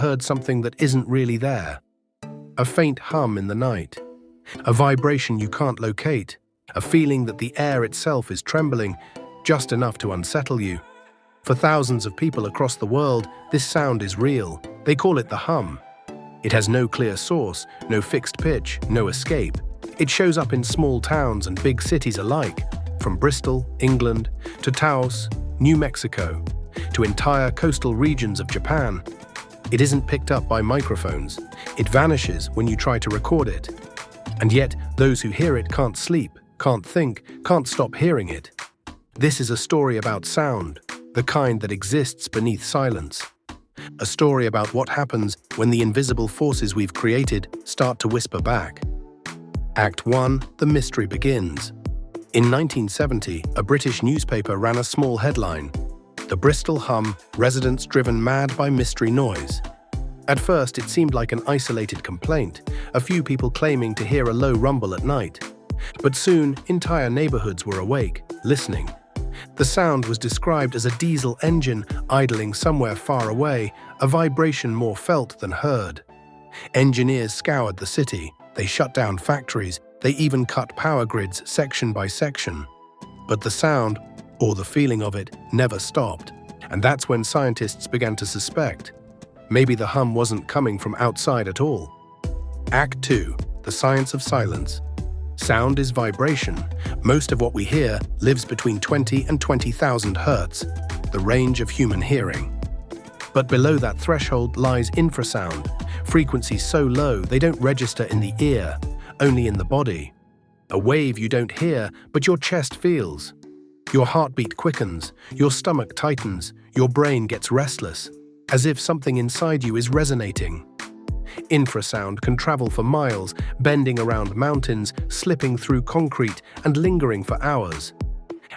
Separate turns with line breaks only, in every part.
heard something that isn't really there? A faint hum in the night, a vibration you can't locate, a feeling that the air itself is trembling, just enough to unsettle you. For thousands of people across the world, this sound is real. They call it the hum. It has no clear source, no fixed pitch, no escape. It shows up in small towns and big cities alike, from Bristol, England, to Taos, New Mexico, to entire coastal regions of Japan. It isn't picked up by microphones. It vanishes when you try to record it. And yet, those who hear it can't sleep, can't think, can't stop hearing it. This is a story about sound, the kind that exists beneath silence. A story about what happens when the invisible forces we've created start to whisper back. Act 1, the mystery begins. In 1970, a British newspaper ran a small headline: "The Bristol Hum, residents driven mad by mystery noise." At first, it seemed like an isolated complaint, a few people claiming to hear a low rumble at night. But soon, entire neighborhoods were awake, listening. The sound was described as a diesel engine idling somewhere far away, a vibration more felt than heard. Engineers scoured the city, they shut down factories, they even cut power grids section by section. But the sound, or the feeling of it, never stopped. And that's when scientists began to suspect. Maybe the hum wasn't coming from outside at all. Act 2, the science of silence. Sound is vibration. Most of what we hear lives between 20 and 20,000 hertz, the range of human hearing. But below that threshold lies infrasound, frequencies so low they don't register in the ear, only in the body. A wave you don't hear, but your chest feels. Your heartbeat quickens, your stomach tightens, your brain gets restless, as if something inside you is resonating. Infrasound can travel for miles, bending around mountains, slipping through concrete, and lingering for hours.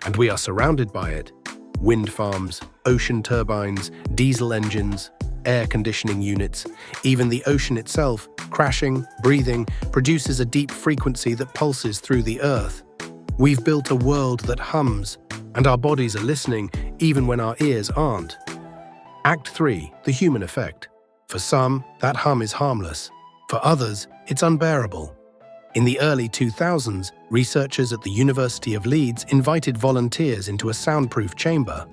And we are surrounded by it. Wind farms, ocean turbines, diesel engines, air conditioning units, even the ocean itself, crashing, breathing, produces a deep frequency that pulses through the earth. We've built a world that hums, and our bodies are listening even when our ears aren't. Act 3, the human effect. For some, that hum is harmless. For others, it's unbearable. In the early 2000s, researchers at the University of Leeds invited volunteers into a soundproof chamber.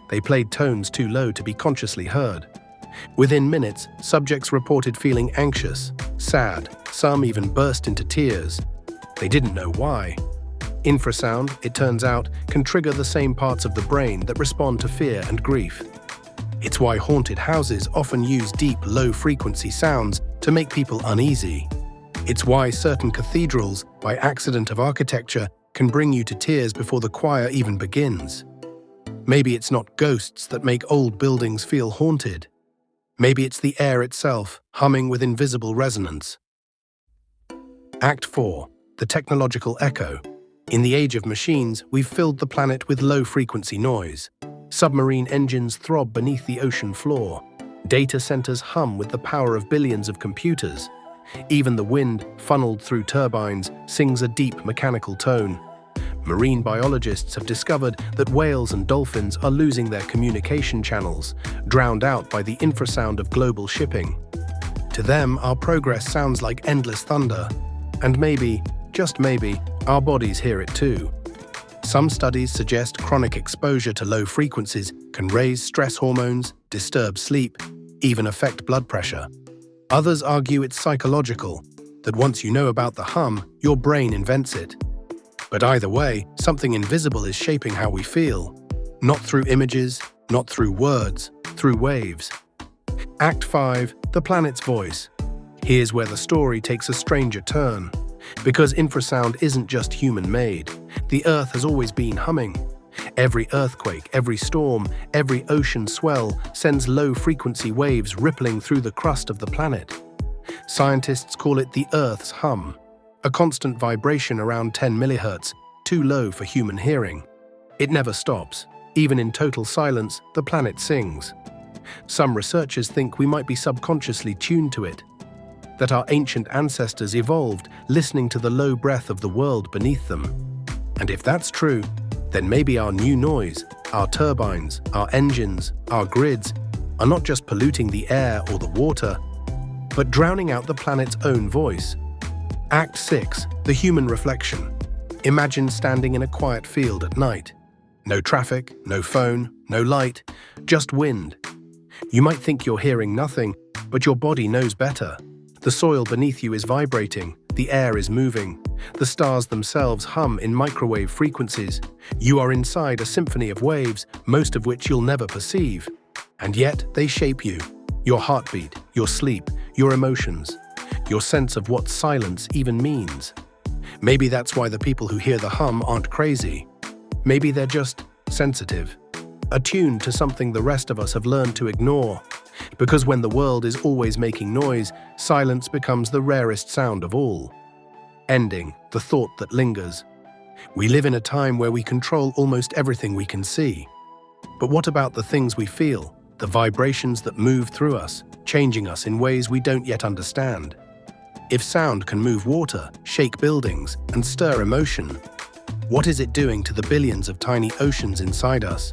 They played tones too low to be consciously heard. Within minutes, subjects reported feeling anxious, sad, some even burst into tears. They didn't know why. Infrasound, it turns out, can trigger the same parts of the brain that respond to fear and grief. It's why haunted houses often use deep, low-frequency sounds to make people uneasy. It's why certain cathedrals, by accident of architecture, can bring you to tears before the choir even begins. Maybe it's not ghosts that make old buildings feel haunted. Maybe it's the air itself, humming with invisible resonance. Act 4, the technological echo. In the age of machines, we've filled the planet with low-frequency noise. Submarine engines throb beneath the ocean floor. Data centers hum with the power of billions of computers. Even the wind, funneled through turbines, sings a deep mechanical tone. Marine biologists have discovered that whales and dolphins are losing their communication channels, drowned out by the infrasound of global shipping. To them, our progress sounds like endless thunder. And maybe, just maybe, our bodies hear it too. Some studies suggest chronic exposure to low frequencies can raise stress hormones, disturb sleep, even affect blood pressure. Others argue it's psychological, that once you know about the hum, your brain invents it. But either way, something invisible is shaping how we feel. Not through images, not through words, through waves. Act 5, the planet's voice. Here's where the story takes a stranger turn. Because infrasound isn't just human-made. The Earth has always been humming. Every earthquake, every storm, every ocean swell sends low-frequency waves rippling through the crust of the planet. Scientists call it the Earth's hum, a constant vibration around 10 millihertz, too low for human hearing. It never stops. Even in total silence, the planet sings. Some researchers think we might be subconsciously tuned to it, that our ancient ancestors evolved listening to the low breath of the world beneath them. And if that's true, then maybe our new noise, our turbines, our engines, our grids, are not just polluting the air or the water, but drowning out the planet's own voice. Act 6. The human reflection. Imagine standing in a quiet field at night. No traffic, no phone, no light, just wind. You might think you're hearing nothing, but your body knows better. The soil beneath you is vibrating, the air is moving, the stars themselves hum in microwave frequencies. You are inside a symphony of waves, most of which you'll never perceive. And yet, they shape you. Your heartbeat, your sleep, your emotions, your sense of what silence even means. Maybe that's why the people who hear the hum aren't crazy. Maybe they're just sensitive, attuned to something the rest of us have learned to ignore. Because when the world is always making noise, silence becomes the rarest sound of all. Ending, the thought that lingers. We live in a time where we control almost everything we can see. But what about the things we feel, the vibrations that move through us, changing us in ways we don't yet understand? If sound can move water, shake buildings, and stir emotion, what is it doing to the billions of tiny oceans inside us?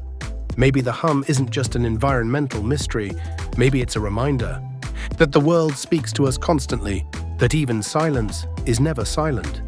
Maybe the hum isn't just an environmental mystery, maybe it's a reminder that the world speaks to us constantly, that even silence is never silent.